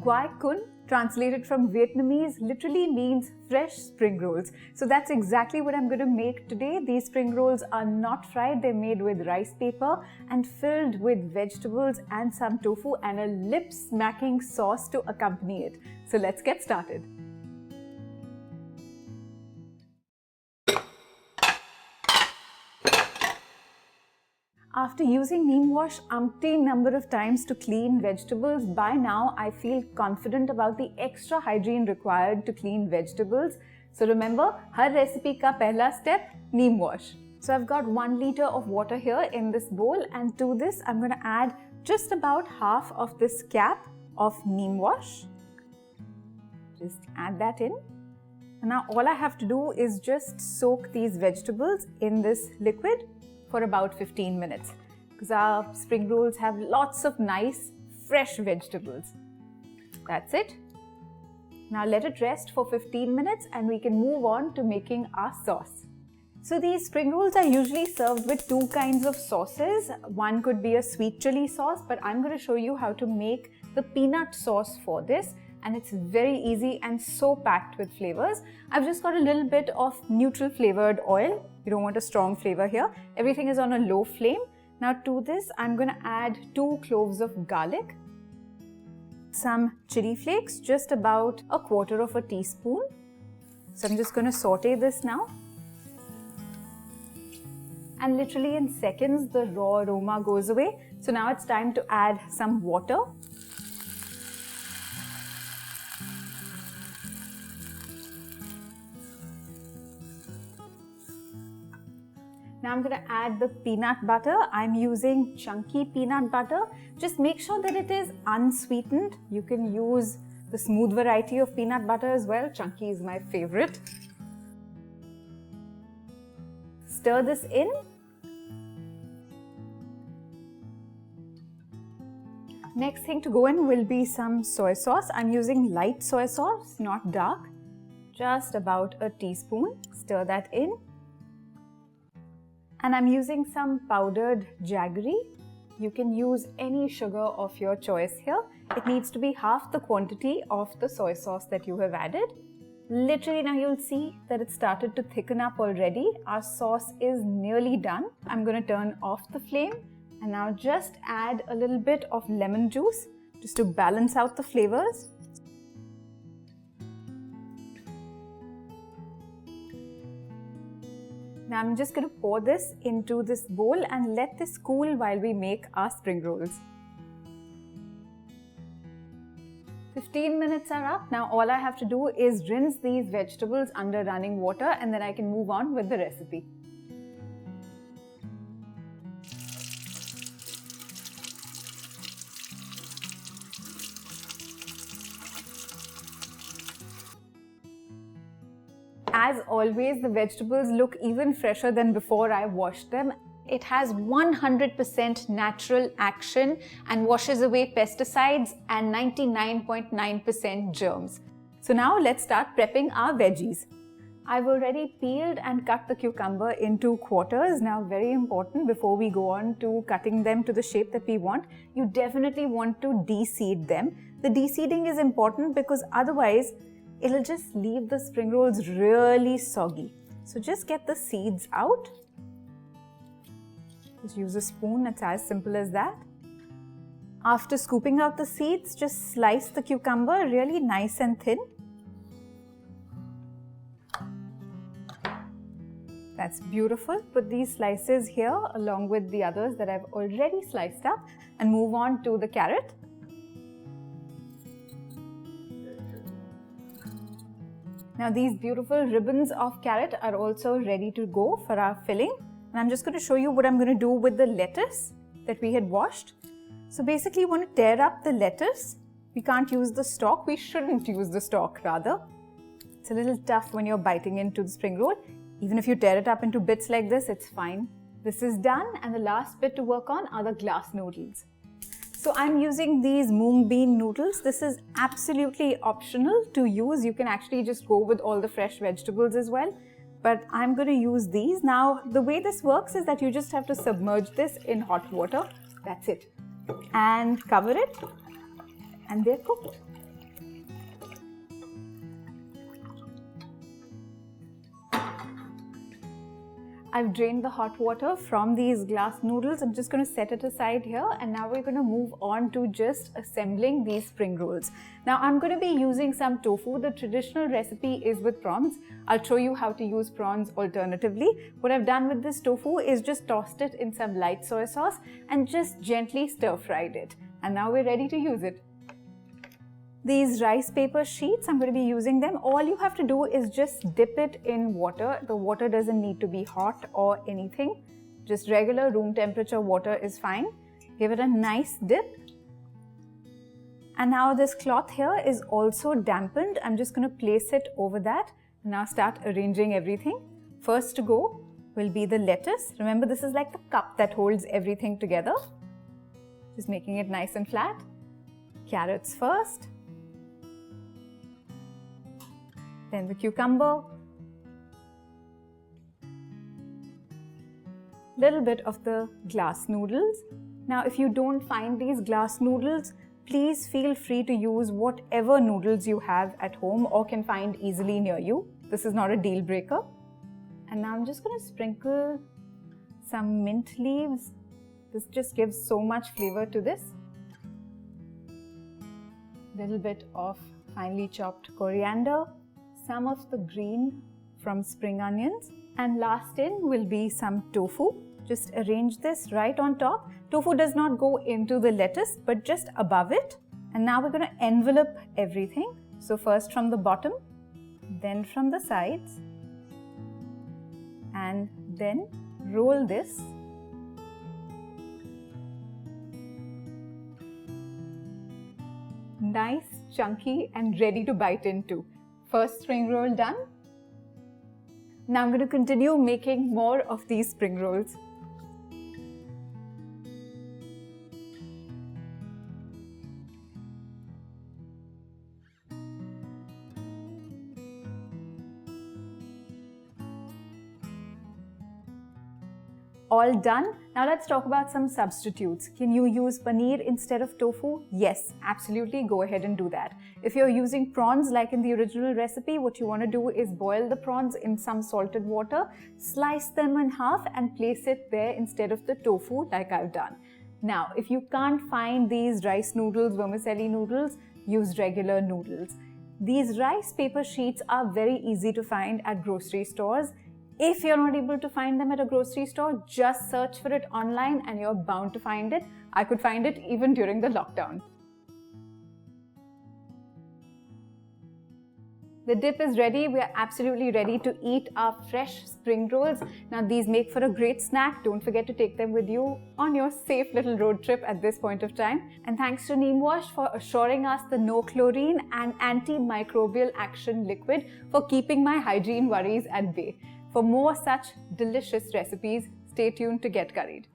Goi Coun, translated from Vietnamese, literally means fresh spring rolls. So that's exactly what I'm going to make today. These spring rolls are not fried, they're made with rice paper and filled with vegetables and some tofu and a lip-smacking sauce to accompany it. So let's get started. After using neem wash umpteen number of times to clean vegetables, by now I feel confident about the extra hygiene required to clean vegetables. So remember, har recipe ka pehla step, neem wash. So I've got 1 liter of water here in this bowl, and to this I'm going to add just about half of this cap of neem wash. Just add that in. And now all I have to do is just soak these vegetables in this liquid for about 15 minutes, because our spring rolls have lots of nice fresh vegetables. That's it. Now let it rest for 15 minutes and we can move on to making our sauce. So these spring rolls are usually served with 2 kinds of sauces. One could be a sweet chili sauce, but I'm going to show you how to make the peanut sauce for this. And it's very easy and so packed with flavors. I've just got a little bit of neutral flavored oil. You don't want a strong flavor here. Everything is on a low flame. Now to this, I'm going to add 2 cloves of garlic, some chili flakes, just about 1/4 teaspoon. So I'm just going to saute this now. And literally in seconds, the raw aroma goes away. So now it's time to add some water. Now I'm going to add the peanut butter. I'm using chunky peanut butter. Just make sure that it is unsweetened. You can use the smooth variety of peanut butter as well. Chunky is my favorite. Stir this in. Next thing to go in will be some soy sauce. I'm using light soy sauce, not dark. Just about a teaspoon. Stir that in. And I'm using some powdered jaggery. You can use any sugar of your choice here. It needs to be half the quantity of the soy sauce that you have added. Literally now you'll see that it started to thicken up already. Our sauce is nearly done. I'm going to turn off the flame and now just add a little bit of lemon juice just to balance out the flavors. Now I'm just going to pour this into this bowl and let this cool while we make our spring rolls. 15 minutes are up. Now all I have to do is rinse these vegetables under running water and then I can move on with the recipe. As always, the vegetables look even fresher than before I washed them. It has 100% natural action and washes away pesticides and 99.9% germs. So now let's start prepping our veggies. I've already peeled and cut the cucumber into quarters. Now very important, before we go on to cutting them to the shape that we want, you definitely want to de-seed them. The de-seeding is important because otherwise it'll just leave the spring rolls really soggy. So just get the seeds out. Just use a spoon, it's as simple as that. After scooping out the seeds, just slice the cucumber really nice and thin. That's beautiful. Put these slices here along with the others that I've already sliced up and move on to the carrot. Now these beautiful ribbons of carrot are also ready to go for our filling. And I'm just going to show you what I'm going to do with the lettuce that we had washed. So basically you want to tear up the lettuce. We can't use the stalk. We shouldn't use the stalk rather. It's a little tough when you're biting into the spring roll. Even if you tear it up into bits like this, it's fine. This is done and the last bit to work on are the glass noodles. So I'm using these mung bean noodles. This is absolutely optional to use. You can actually just go with all the fresh vegetables as well. But I'm going to use these. Now, the way this works is that you just have to submerge this in hot water. That's it. And cover it. And they're cooked. I've drained the hot water from these glass noodles. I'm just going to set it aside here, and now we're going to move on to just assembling these spring rolls. Now I'm going to be using some tofu. The traditional recipe is with prawns. I'll show you how to use prawns alternatively. What I've done with this tofu is just tossed it in some light soy sauce and just gently stir-fried it. And now we're ready to use it. These rice paper sheets, I'm going to be using them. All you have to do is just dip it in water. The water doesn't need to be hot or anything. Just regular room temperature water is fine. Give it a nice dip. And now this cloth here is also dampened. I'm just going to place it over that. Now start arranging everything. First to go will be the lettuce. Remember, this is like the cup that holds everything together. Just making it nice and flat. Carrots first. Then the cucumber, little bit of the glass noodles. Now if you don't find these glass noodles, please feel free to use whatever noodles you have at home or can find easily near you. This is not a deal breaker. And now I'm just going to sprinkle some mint leaves. This just gives so much flavor to this. Little bit of finely chopped coriander. Some of the green from spring onions, and last in will be some tofu. Just arrange this right on top. Tofu does not go into the lettuce but just above it. And now we're going to envelope everything. So first from the bottom, then from the sides, and then roll this. Nice, chunky and ready to bite into. First spring roll done. Now I'm going to continue making more of these spring rolls. All done. Now let's talk about some substitutes. Can you use paneer instead of tofu? Yes, absolutely, go ahead and do that. If you're using prawns like in the original recipe, what you want to do is boil the prawns in some salted water, slice them in half and place it there instead of the tofu like I've done. Now, if you can't find these rice noodles, vermicelli noodles, use regular noodles. These rice paper sheets are very easy to find at grocery stores. If you're not able to find them at a grocery store, just search for it online and you're bound to find it. I could find it even during the lockdown. The dip is ready. We are absolutely ready to eat our fresh spring rolls. Now these make for a great snack. Don't forget to take them with you on your safe little road trip at this point of time. And thanks to Neem Wash for assuring us the no chlorine and antimicrobial action liquid for keeping my hygiene worries at bay. For more such delicious recipes, stay tuned to Get Curried.